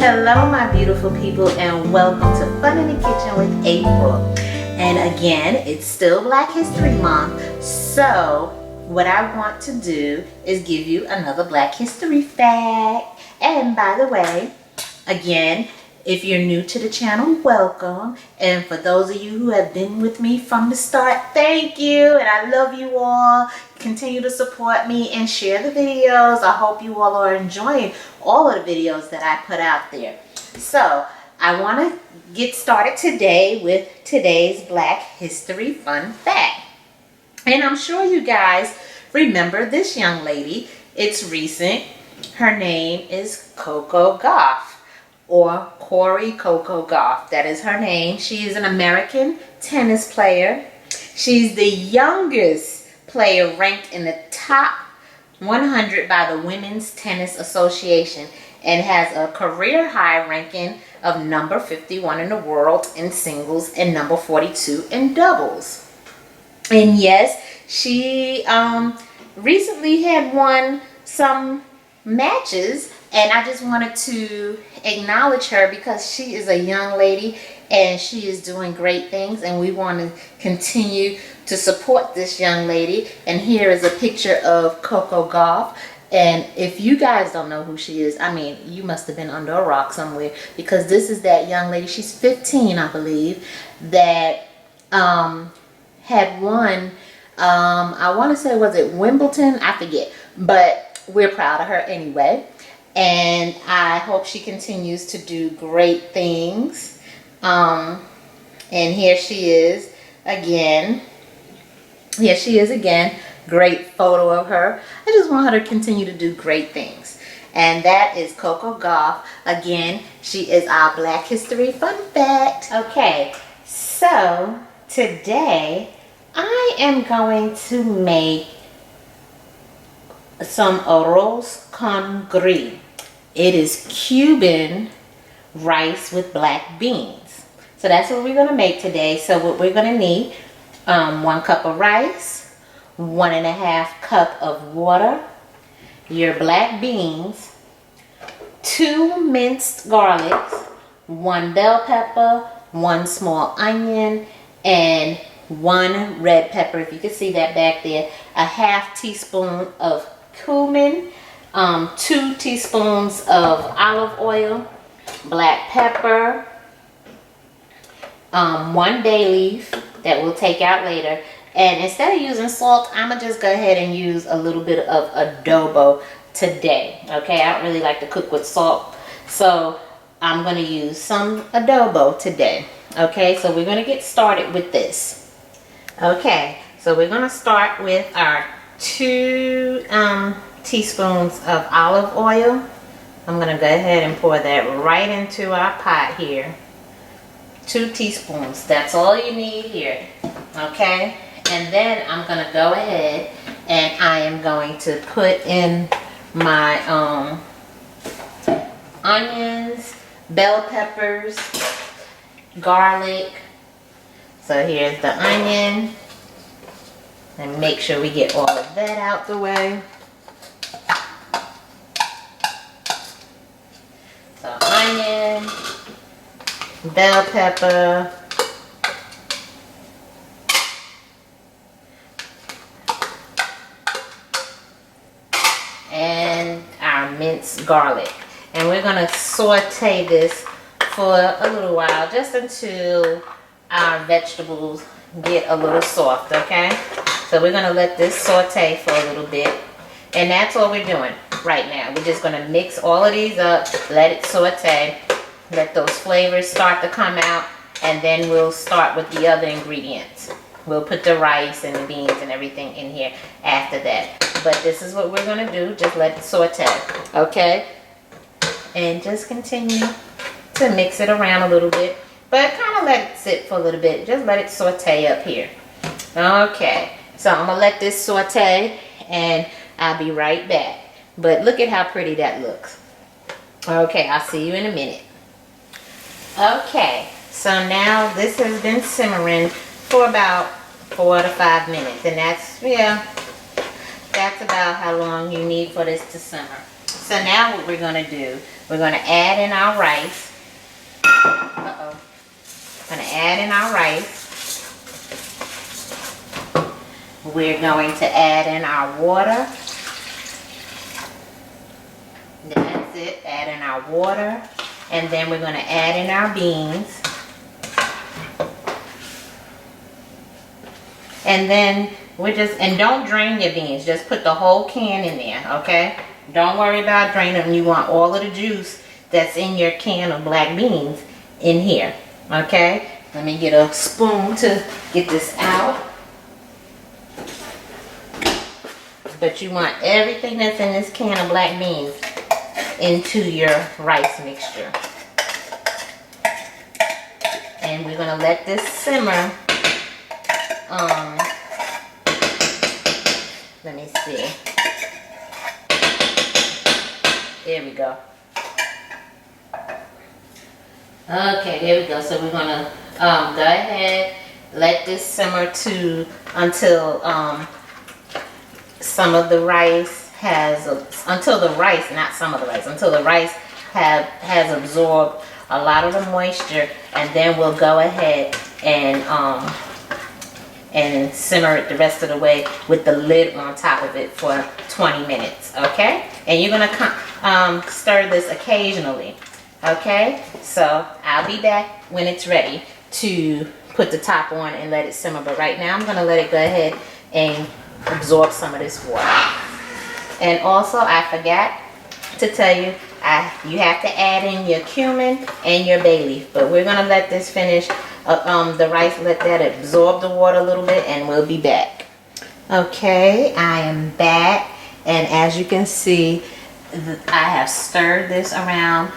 Hello my beautiful people, and welcome to Fun in the Kitchen with April. And again, it's still Black History Month, so what I want to do is give you another Black History fact. And by the way, again, if you're new to the channel, welcome. And for those of you who have been with me from the start, thank you. And I love you all. Continue to support me and share the videos. I hope you all are enjoying all of the videos that I put out there. So I want to get started today with today's Black History Fun Fact. And I'm sure you guys remember this young lady. It's recent. Her name is Coco Gauff, or Corey Coco Gauff. That is her name. She is an American tennis player. She's the youngest player ranked in the top 100 by the Women's Tennis Association and has a career high ranking of number 51 in the world in singles and number 42 in doubles. And yes, she recently had won some matches, and I just wanted to acknowledge her because she is a young lady and she is doing great things, and we want to continue to support this young lady. And here is a picture of Coco Gauff. And if you guys don't know who she is, I mean, you must have been under a rock somewhere, because this is that young lady. She's 15, I believe, that had won, I want to say, was it Wimbledon? I forget, but we're proud of her anyway. And I hope she continues to do great things. And here she is again. Here she is again. Great photo of her. I just want her to continue to do great things. And that is Coco Gauff. Again, she is our Black History Fun Fact. Okay, so today I am going to make some Arroz Congri. It is Cuban rice with black beans. So that's what we're going to make today. So what we're going to need, 1 cup of rice, 1.5 cup of water, your black beans, 2 minced garlics, 1 bell pepper, 1 small onion, and 1 red pepper. If you can see that back there, a 1/2 teaspoon of cumin, 2 teaspoons of olive oil, black pepper, 1 bay leaf that we'll take out later. And instead of using salt, I'm gonna just go ahead and use a little bit of adobo today. Okay, I don't really like to cook with salt, so I'm gonna use some adobo today. Okay, so we're gonna get started with this. Okay, so we're gonna start with our 2 teaspoons of olive oil. I'm gonna go ahead and pour that right into our pot here. 2 teaspoons, that's all you need here. Okay, and then I'm gonna go ahead and I am going to put in my onions, bell peppers, garlic. So here's the onion, and make sure we get all of that out the way. So onion, bell pepper, and our minced garlic. And we're going to saute this for a little while, just until our vegetables get a little soft, okay? So we're going to let this saute for a little bit. And that's all we're doing right now. We're just going to mix all of these up, let it saute, let those flavors start to come out, and then we'll start with the other ingredients. We'll put the rice and the beans and everything in here after that. But this is what we're going to do. Just let it saute, okay? And just continue to mix it around a little bit, but kind of let it sit for a little bit. Just let it saute up here. Okay, so I'm going to let this saute, and I'll be right back. But look at how pretty that looks. Okay, I'll see you in a minute. Okay, so now this has been simmering for about 4 to 5 minutes. And that's, yeah, that's about how long you need for this to simmer. So now what we're gonna do, we're gonna add in our rice. Gonna add in our rice. We're going to add in our water. That's it, add in our water. And then we're gonna add in our beans. And then and don't drain your beans, just put the whole can in there, okay? Don't worry about draining them. You want all of the juice that's in your can of black beans in here, okay? Let me get a spoon to get this out. But you want everything that's in this can of black beans into your rice mixture. And we're gonna let this simmer. Let me see. There we go. Okay, there we go. So we're gonna go ahead, let this simmer until some of the rice until the rice has absorbed a lot of the moisture, and then we'll go ahead and simmer it the rest of the way with the lid on top of it for 20 minutes, okay? And you're gonna stir this occasionally, okay? So I'll be back when it's ready to put the top on and let it simmer, but right now I'm gonna let it go ahead and absorb some of this water. And also, I forgot to tell you, you have to add in your cumin and your bay leaf, but we're gonna let this finish the rice, let that absorb the water a little bit, and we'll be back. Okay, I am back, and as you can see, I have stirred this around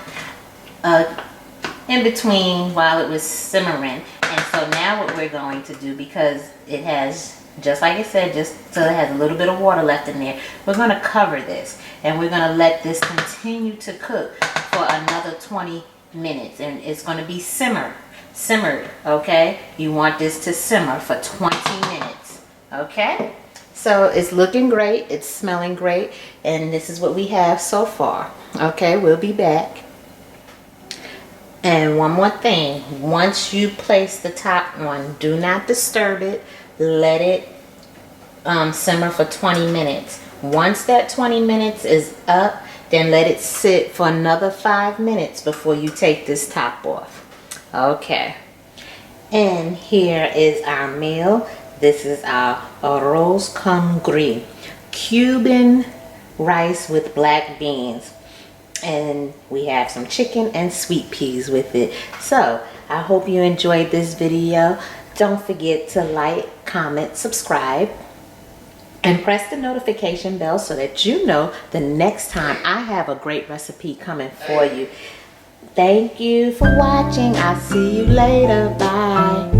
in between while it was simmering. And so now what we're going to do, because it has, just like I said, just so it has a little bit of water left in there, we're going to cover this, and we're going to let this continue to cook for another 20 minutes, and it's going to be simmered, okay? You want this to simmer for 20 minutes, okay? So it's looking great, it's smelling great, and this is what we have so far, okay? We'll be back. And one more thing, once you place the top on, do not disturb it. Let it simmer for 20 minutes. Once that 20 minutes is up, then let it sit for another 5 minutes before you take this top off. Okay. And here is our meal. This is our Arroz Congri, Cuban rice with black beans. And we have some chicken and sweet peas with it. So I hope you enjoyed this video. Don't forget to like, comment, subscribe, and press the notification bell so that you know the next time I have a great recipe coming for you. Thank you for watching. I'll see you later. Bye.